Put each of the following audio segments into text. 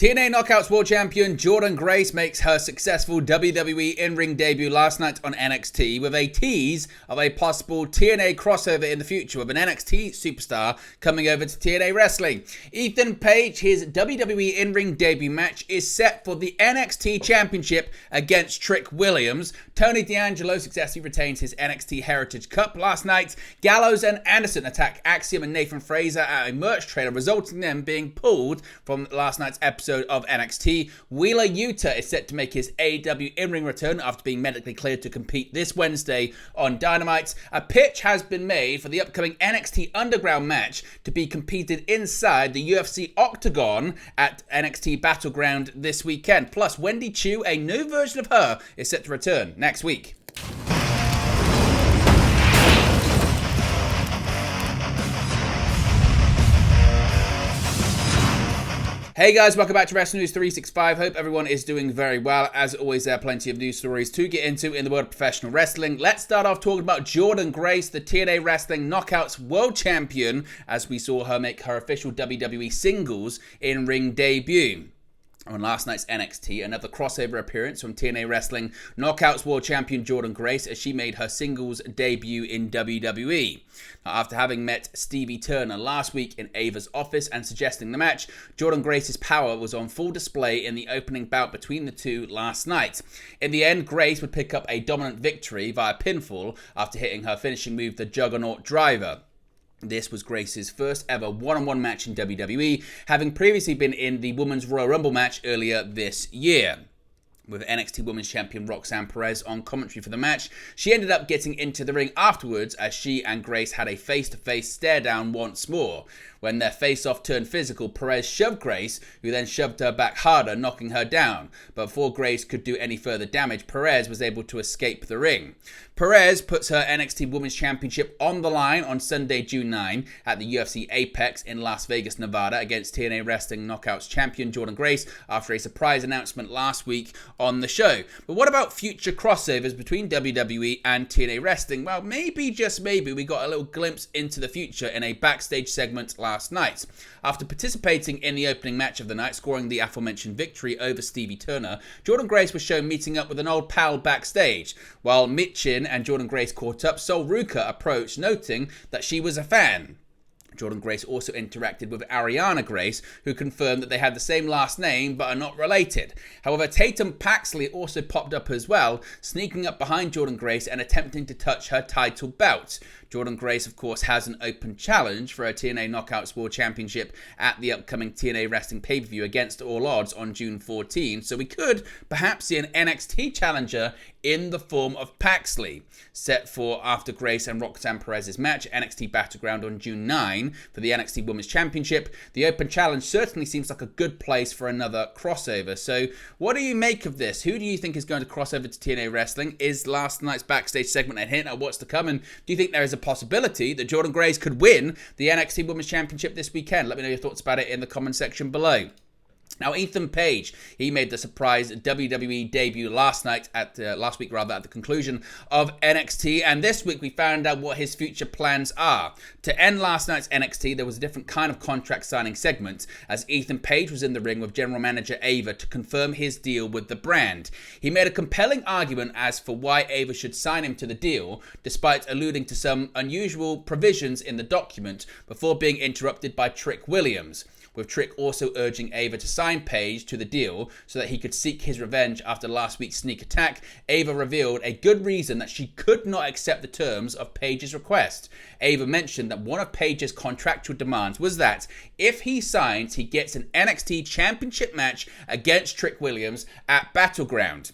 TNA Knockouts World Champion Jordynne Grace makes her successful WWE in-ring debut last night on NXT with a tease of a possible TNA crossover in the future with an NXT superstar coming over to TNA Wrestling. Ethan Page, his WWE in-ring debut match is set for the NXT Championship against Trick Williams. Tony D'Angelo successfully retains his NXT Heritage Cup last night. Gallows and Anderson attack Axiom and Nathan Fraser at a merch trailer, resulting in them being pulled from last night's episode of NXT. Wheeler Yuta is set to make his AEW in-ring return after being medically cleared to compete this Wednesday on Dynamite. A pitch has been made for the upcoming NXT Underground match to be competed inside the UFC Octagon at NXT Battleground this weekend. Plus, Wendy Chu, a new version of her, is set to return next week. Hey guys, welcome back to Wrestling News 365. Hope everyone is doing very well. As always, there are plenty of news stories to get into in the world of professional wrestling. Let's start off talking about Jordynne Grace, the TNA Wrestling Knockouts World Champion, as we saw her make her official WWE singles in-ring debut. On last night's NXT, another crossover appearance from TNA Wrestling Knockouts World Champion Jordynne Grace as she made her singles debut in WWE. Now, after having met Stevie Turner last week in Ava's office and suggesting the match, Jordynne Grace's power was on full display in the opening bout between the two last night. In the end, Grace would pick up a dominant victory via pinfall after hitting her finishing move, the Juggernaut Driver. This was Grace's first ever one-on-one match in WWE, having previously been in the Women's Royal Rumble match earlier this year. With NXT Women's Champion Roxanne Perez on commentary for the match, she ended up getting into the ring afterwards as she and Grace had a face-to-face stare-down once more. When their face-off turned physical, Perez shoved Grace, who then shoved her back harder, knocking her down. But before Grace could do any further damage, Perez was able to escape the ring. Perez puts her NXT Women's Championship on the line on Sunday, June 9 at the UFC Apex in Las Vegas, Nevada against TNA Wrestling Knockouts Champion Jordynne Grace after a surprise announcement last week on the show. But what about future crossovers between WWE and TNA Wrestling? Well, maybe, just maybe, we got a little glimpse into the future in a backstage segment last night. After participating in the opening match of the night, scoring the aforementioned victory over Stevie Turner, Jordynne Grace was shown meeting up with an old pal backstage. While Michin and Jordynne Grace caught up, Sol Ruka approached, noting that she was a fan. Jordynne Grace also interacted with Ariana Grace, who confirmed that they had the same last name but are not related. However, Tatum Paxley also popped up as well, sneaking up behind Jordynne Grace and attempting to touch her title belt. Jordynne Grace, of course, has an open challenge for her TNA Knockouts World Championship at the upcoming TNA Wrestling pay-per-view Against All Odds on June 14, so we could perhaps see an NXT challenger in the form of Paxley, set for after Grace and Roxanne Perez's match, NXT Battleground on June 9 for the NXT Women's Championship. The open challenge certainly seems like a good place for another crossover. So what do you make of this? Who do you think is going to cross over to TNA Wrestling? Is last night's backstage segment a hint at what's to come? And do you think there is a possibility that Jordynne Grace could win the NXT Women's Championship this weekend? Let me know your thoughts about it in the comment section below. Now, Ethan Page, he made the surprise WWE debut last week at the conclusion of NXT, and this week we found out what his future plans are. To end last night's NXT, there was a different kind of contract signing segment, as Ethan Page was in the ring with general manager Ava to confirm his deal with the brand. He made a compelling argument as for why Ava should sign him to the deal, despite alluding to some unusual provisions in the document, before being interrupted by Trick Williams, with Trick also urging Ava to sign Page to the deal so that he could seek his revenge after last week's sneak attack. Ava revealed a good reason that she could not accept the terms of Page's request. Ava mentioned that one of Page's contractual demands was that if he signs, he gets an NXT Championship match against Trick Williams at Battleground.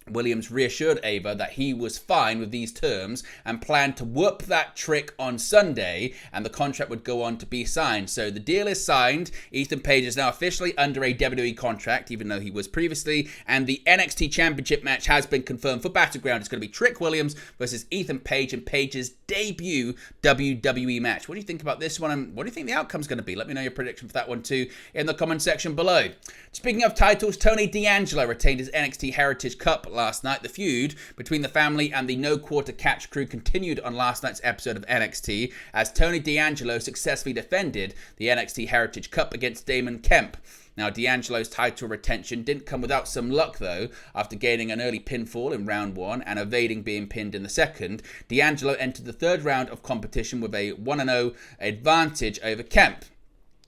Williams reassured Ava that he was fine with these terms and planned to whoop that Trick on Sunday, and the contract would go on to be signed. So the deal is signed. Ethan Page is now officially under a WWE contract, even though he was previously, and the NXT Championship match has been confirmed for Battleground. It's going to be Trick Williams versus Ethan Page in Page's debut WWE match. What do you think about this one, and what do you think the outcome's going to be? Let me know your prediction for that one too in the comment section below. Speaking of titles, Tony D'Angelo retained his NXT Heritage Cup last night. The feud between the family and the No Quarter Catch crew continued on last night's episode of NXT as Tony D'Angelo successfully defended the NXT Heritage Cup against Damon Kemp. Now, D'Angelo's title retention didn't come without some luck, though. After gaining an early pinfall in round 1 and evading being pinned in the second, D'Angelo entered the third round of competition with a 1-0 advantage over Kemp.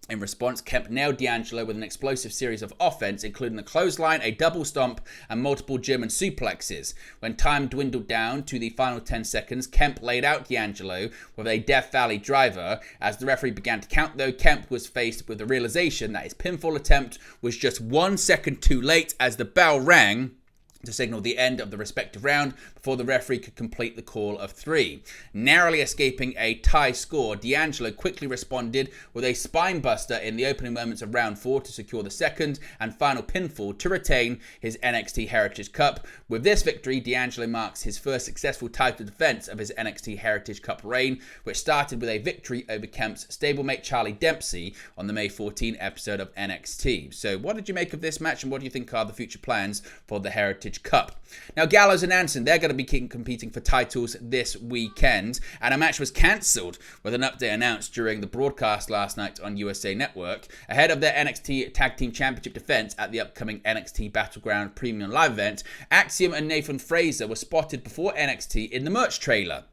In response, Kemp nailed D'Angelo with an explosive series of offense, including a clothesline, a double stomp, and multiple German suplexes. When time dwindled down to the final 10 seconds, Kemp laid out D'Angelo with a Death Valley driver. As the referee began to count, though, Kemp was faced with the realization that his pinfall attempt was just 1 second too late as the bell rang to signal the end of the respective round before the referee could complete the call of 3. Narrowly escaping a tie score, D'Angelo quickly responded with a spinebuster in the opening moments of round 4 to secure the second and final pinfall to retain his NXT Heritage Cup. With this victory, D'Angelo marks his first successful title defense of his NXT Heritage Cup reign, which started with a victory over Kemp's stablemate Charlie Dempsey on the May 14 episode of NXT. So what did you make of this match, and what do you think are the future plans for the Heritage Cup? Now, Gallows and Anderson, they're going to be competing for titles this weekend, and a match was cancelled with an update announced during the broadcast last night on USA Network ahead of their NXT Tag Team Championship defense at the upcoming NXT Battleground Premium Live event. Axiom and Nathan Fraser were spotted before NXT in the merch trailer.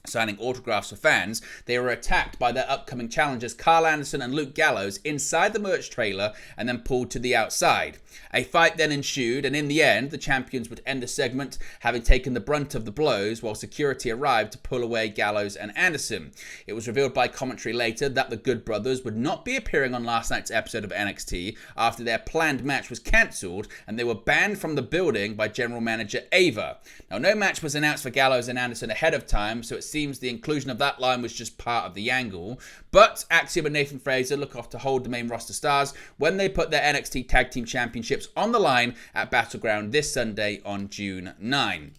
Signing autographs for fans, they were attacked by their upcoming challengers Carl Anderson and Luke Gallows inside the merch trailer and then pulled to the outside. A fight then ensued, and in the end, the champions would end the segment having taken the brunt of the blows while security arrived to pull away Gallows and Anderson. It was revealed by commentary later that the Good Brothers would not be appearing on last night's episode of NXT after their planned match was cancelled and they were banned from the building by general manager Ava. Now, no match was announced for Gallows and Anderson ahead of time, so it seems the inclusion of that line was just part of the angle. But Axiom and Nathan Fraser look off to hold the main roster stars when they put their NXT Tag Team Championships on the line at Battleground this Sunday on June 9.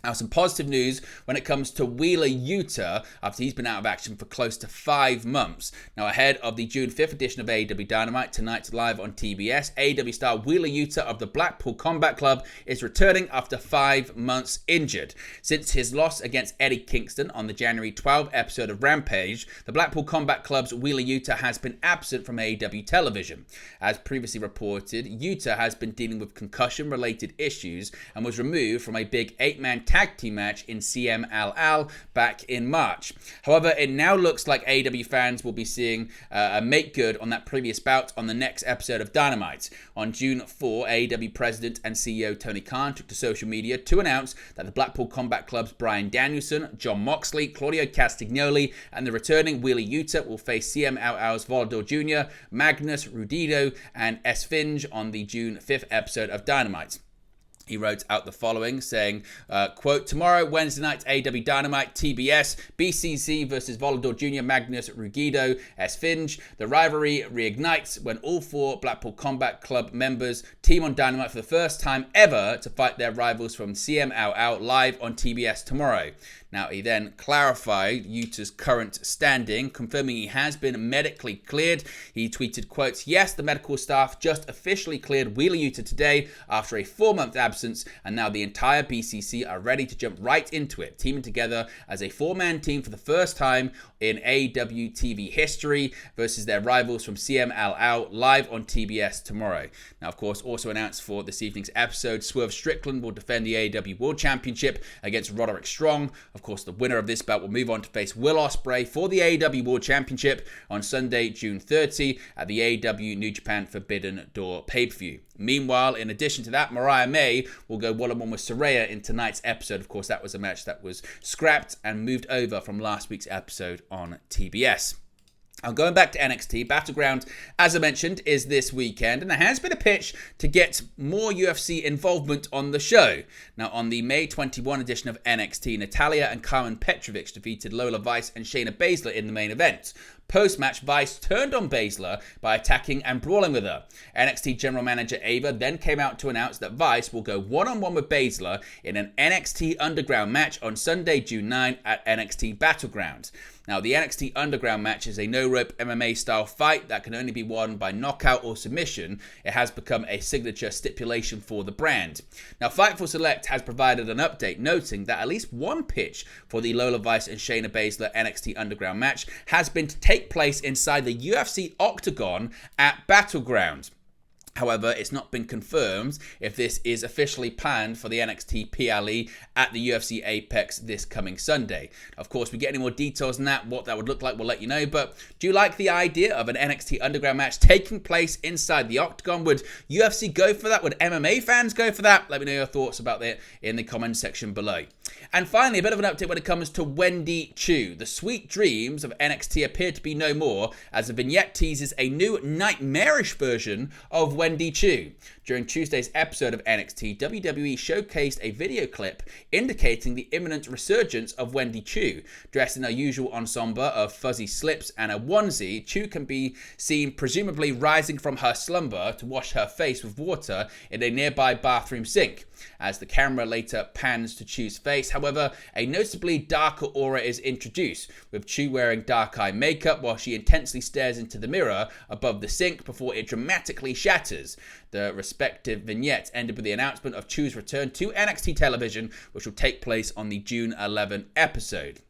Now, some positive news when it comes to Wheeler Yuta after he's been out of action for close to 5 months. Now, ahead of the June 5th edition of AEW Dynamite, tonight live on TBS, AEW star Wheeler Yuta of the Blackpool Combat Club is returning after 5 months injured. Since his loss against Eddie Kingston on the January 12 episode of Rampage, the Blackpool Combat Club's Wheeler Yuta has been absent from AEW television. As previously reported, Yuta has been dealing with concussion-related issues and was removed from a big 8-man tag team match in CMLL back in March. However, it now looks like AEW fans will be seeing a make good on that previous bout on the next episode of Dynamite. On June 4, AEW President and CEO Tony Khan took to social media to announce that the Blackpool Combat Club's Bryan Danielson, John Moxley, Claudio Castagnoli, and the returning Wheeler Yuta will face CMLL's Volador Jr., Magnus Rudido, and Esfinge on the June 5th episode of Dynamite. He wrote out the following, saying, quote, tomorrow, Wednesday night, AEW Dynamite, TBS, BCC versus Volador Jr., Magnus Rugido, Esfinge. The rivalry reignites when all 4 Blackpool Combat Club members team on Dynamite for the first time ever to fight their rivals from CMLL live on TBS tomorrow. Now, he then clarified Yuta's current standing, confirming he has been medically cleared. He tweeted, quote, yes, the medical staff just officially cleared Wheeler Yuta today after a 4-month absence, and now the entire BCC are ready to jump right into it, teaming together as a 4-man team for the first time in AEW TV history versus their rivals from CMLL live on TBS tomorrow. Now, of course, also announced for this evening's episode, Swerve Strickland will defend the AEW World Championship against Roderick Strong. Of course, the winner of this bout will move on to face Will Ospreay for the AEW World Championship on Sunday, June 30 at the AEW New Japan Forbidden Door pay-per-view. Meanwhile, in addition to that, Mariah May will go one-on-one with Saraya in tonight's episode. Of course, that was a match that was scrapped and moved over from last week's episode on TBS. Now, going back to NXT, Battleground, as I mentioned, is this weekend, and there has been a pitch to get more UFC involvement on the show. Now, on the May 21 edition of NXT, Natalya and Carmen Petrovic defeated Lola Vice and Shayna Baszler in the main event. Post-match, Vice turned on Baszler by attacking and brawling with her. NXT General Manager Ava then came out to announce that Vice will go one-on-one with Baszler in an NXT Underground match on Sunday, June 9 at NXT Battleground. Now, the NXT Underground match is a no-rope MMA-style fight that can only be won by knockout or submission. It has become a signature stipulation for the brand. Now, Fightful Select has provided an update noting that at least one pitch for the Lola Vice and Shayna Baszler NXT Underground match has been to take place inside the UFC Octagon at Battleground. However, it's not been confirmed if this is officially planned for the NXT PLE at the UFC Apex this coming Sunday. Of course, we get any more details on that, what that would look like, we'll let you know. But do you like the idea of an NXT Underground match taking place inside the Octagon? Would UFC go for that? Would MMA fans go for that? Let me know your thoughts about that in the comment section below. And finally, a bit of an update when it comes to Wendy Choo. The sweet dreams of NXT appear to be no more, as a vignette teases a new nightmarish version of Wendy Choo. During Tuesday's episode of NXT, WWE showcased a video clip indicating the imminent resurgence of Wendy Choo. Dressed in her usual ensemble of fuzzy slips and a onesie, Choo can be seen presumably rising from her slumber to wash her face with water in a nearby bathroom sink. As the camera later pans to Choo's face, however, a noticeably darker aura is introduced, with Choo wearing dark eye makeup while she intensely stares into the mirror above the sink before it dramatically shatters. The respective vignettes ended with the announcement of Choo's return to NXT television, which will take place on the June 11 episode.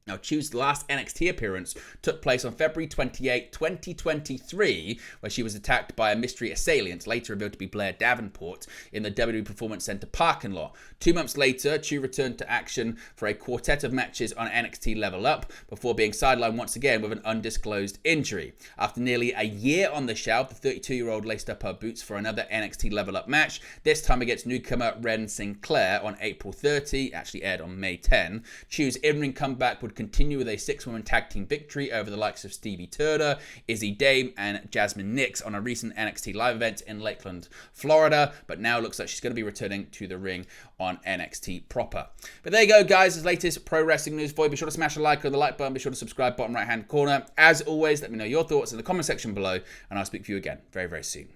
Now, Choo's last NXT appearance took place on February 28, 2023, where she was attacked by a mystery assailant, later revealed to be Blair Davenport, in the WWE Performance Center parking lot. 2 months later, Choo returned to action for a quartet of matches on NXT Level Up, before being sidelined once again with an undisclosed injury. After nearly a year on the shelf, the 32-year-old laced up her boots for another NXT Level Up match, this time against newcomer Ren Sinclair on April 30, actually aired on May 10. Choo's in-ring comeback would continue with a 6-woman tag team victory over the likes of Stevie Turner, Izzy Dame, and Jasmine Nix on a recent NXT live event in Lakeland, Florida, but now looks like she's going to be returning to the ring on NXT proper. But there you go, guys, this latest pro wrestling news for you. Be sure to smash a like on the like button, be sure to subscribe bottom right hand corner. As always, let me know your thoughts in the comment section below, and I'll speak to you again very, very soon.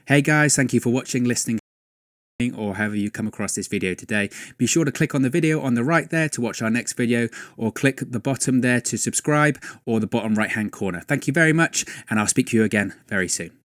Hey guys, thank you for watching, listening, or however you come across this video today. Be sure to click on the video on the right there to watch our next video, or click the bottom there to subscribe, or the bottom right hand corner. Thank you very much, and I'll speak to you again very soon.